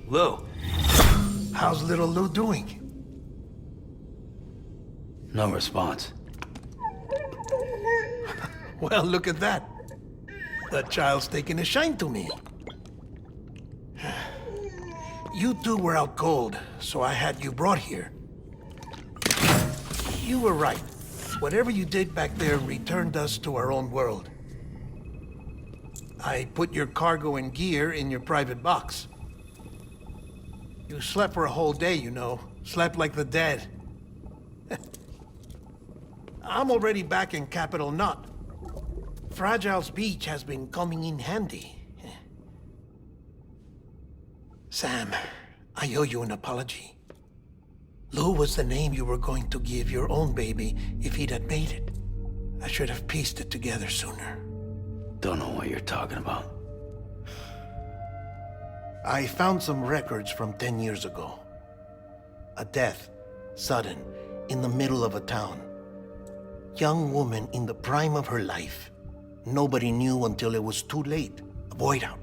Lou. How's little Lou doing? No response. Well, look at that. The child's taking a shine to me. You two were out cold, so I had you brought here. You were right. Whatever you did back there returned us to our own world. I put your cargo and gear in your private box. You slept for a whole day, you know. Slept like the dead. I'm already back in Capital Knot. Fragile's beach has been coming in handy. Sam, I owe you an apology. Lou was the name you were going to give your own baby if he'd had made it. I should have pieced it together sooner. Don't know what you're talking about. I found some records from 10 years ago. A death, sudden, in the middle of a town. Young woman in the prime of her life. Nobody knew until it was too late. A void out.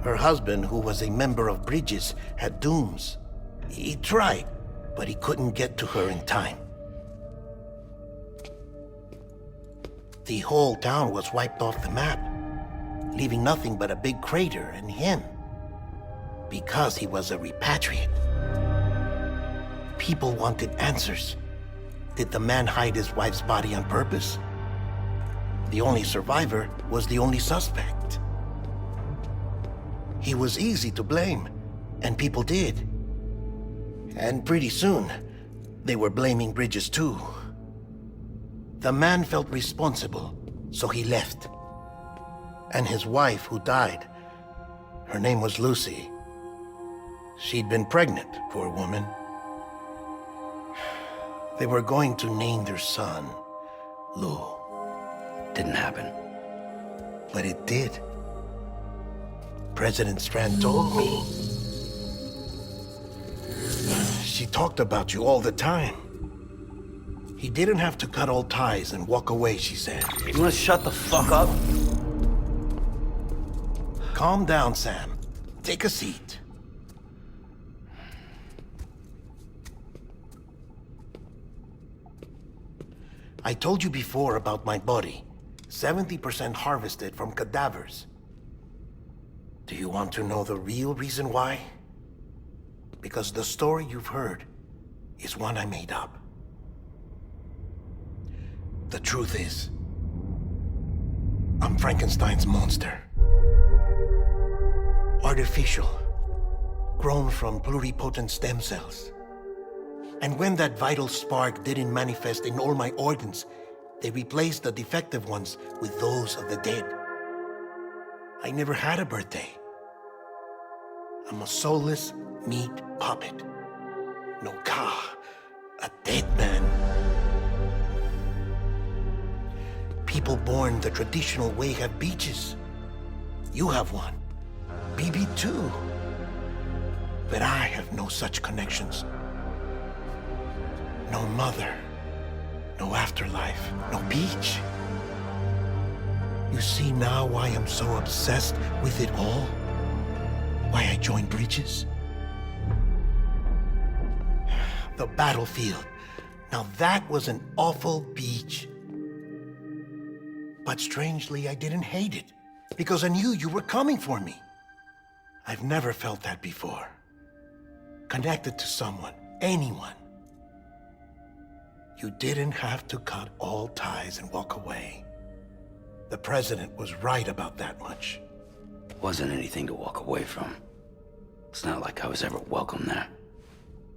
Her husband, who was a member of Bridges, had dooms. He tried, but he couldn't get to her in time. The whole town was wiped off the map, leaving nothing but a big crater and him, because he was a repatriate. People wanted answers. Did the man hide his wife's body on purpose? The only survivor was the only suspect. He was easy to blame, and people did. And pretty soon, they were blaming Bridges too. The man felt responsible, so he left. And his wife, who died, her name was Lucy. She'd been pregnant, poor woman. They were going to name their son Lou. Didn't happen. But it did. President Strand told me. She talked about you all the time. He didn't have to cut all ties and walk away, she said. You wanna shut the fuck up? Calm down, Sam. Take a seat. I told you before about my body. 70% harvested from cadavers. Do you want to know the real reason why? Because the story you've heard is one I made up. The truth is, I'm Frankenstein's monster. Artificial, grown from pluripotent stem cells. And when that vital spark didn't manifest in all my organs, they replaced the defective ones with those of the dead. I never had a birthday. I'm a soulless meat puppet. No ka, a dead man. People born the traditional way have beaches. You have one. BB too. But I have no such connections. No mother. No afterlife. No beach. You see now why I'm so obsessed with it all? Why I joined Bridges? The battlefield. Now that was an awful beach. But strangely, I didn't hate it, because I knew you were coming for me. I've never felt that before. Connected to someone, anyone. You didn't have to cut all ties and walk away. The president was right about that much. Wasn't anything to walk away from. It's not like I was ever welcome there.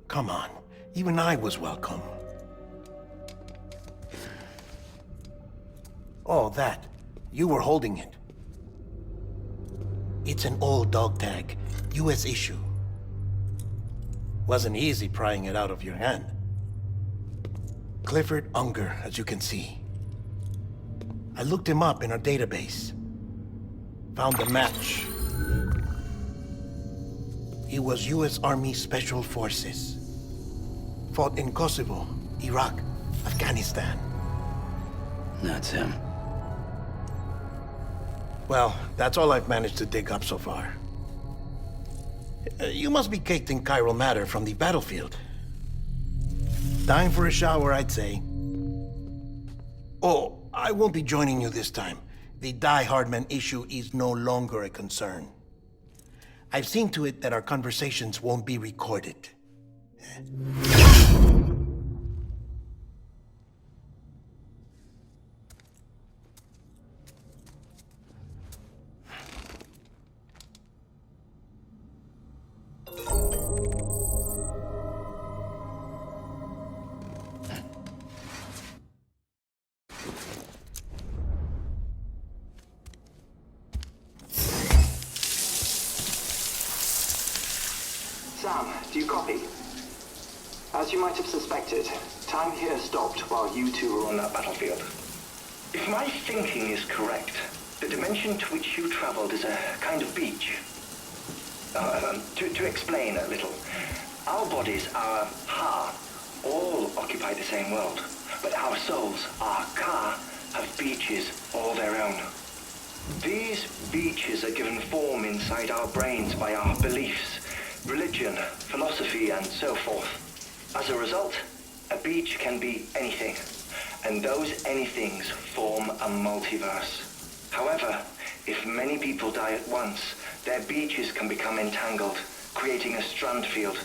Come on, even I was welcome. Oh, that. You were holding it. It's an old dog tag, US issue. Wasn't easy prying it out of your hand. Clifford Unger, as you can see. I looked him up in our database. Found a match. He was US Army Special Forces. Fought in Kosovo, Iraq, Afghanistan. That's him. Well, that's all I've managed to dig up so far. You must be caked in chiral matter from the battlefield. Time for a shower, I'd say. Oh, I won't be joining you this time. The Die Hardman issue is no longer a concern. I've seen to it that our conversations won't be recorded. Sam, do you copy? As you might have suspected, time here stopped while you two were on that battlefield. If my thinking is correct, the dimension to which you traveled is a kind of beach. To explain a little, our bodies, our ha, all occupy the same world, but our souls, our ka, have beaches all their own. These beaches are given form inside our brains by our beliefs, religion, philosophy, and so forth. As a result, a beach can be anything, and those anythings form a multiverse. However, if many people die at once, their beaches can become entangled, creating a strand field.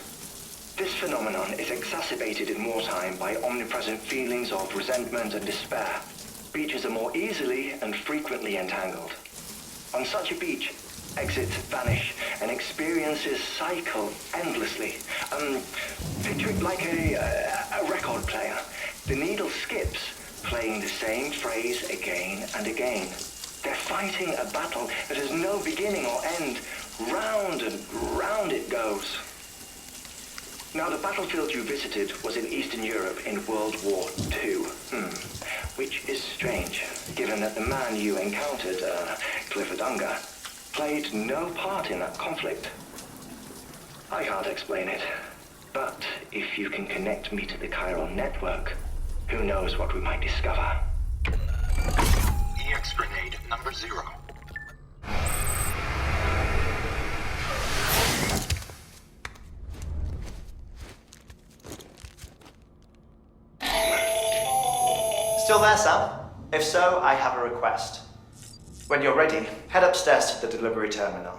This phenomenon is exacerbated in wartime by omnipresent feelings of resentment and despair. Beaches are more easily and frequently entangled. On such a beach, exits vanish and experiences cycle endlessly. Picture it like a record player. The needle skips, playing the same phrase again and again. They're fighting a battle that has no beginning or end. Round and round it goes. Now, the battlefield you visited was in Eastern Europe in World War II. Which is strange, given that the man you encountered, Clifford Unger, played no part in that conflict. I can't explain it, but if you can connect me to the chiral network, who knows what we might discover. EX grenade number 0. Still there, Sam? If so, I have a request. When you're ready, head upstairs to the delivery terminal.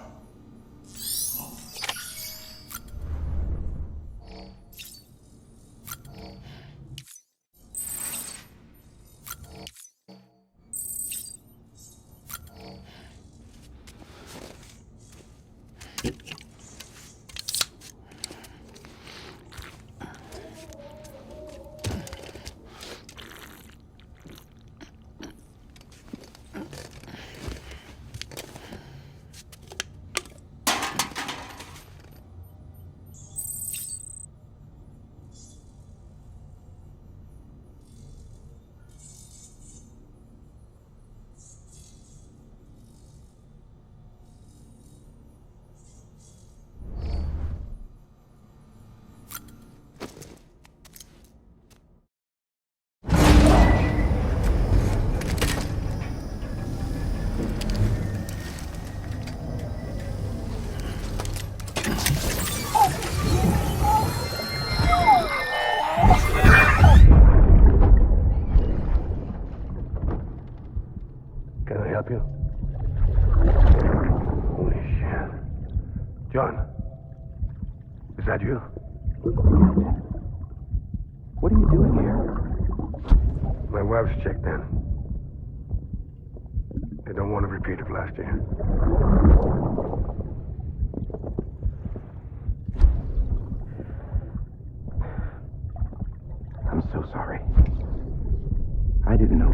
Can I help you? Holy shit. John, is that you? What are you doing here? My wife's checked in. They don't want to repeat of last year. I'm so sorry. I didn't know.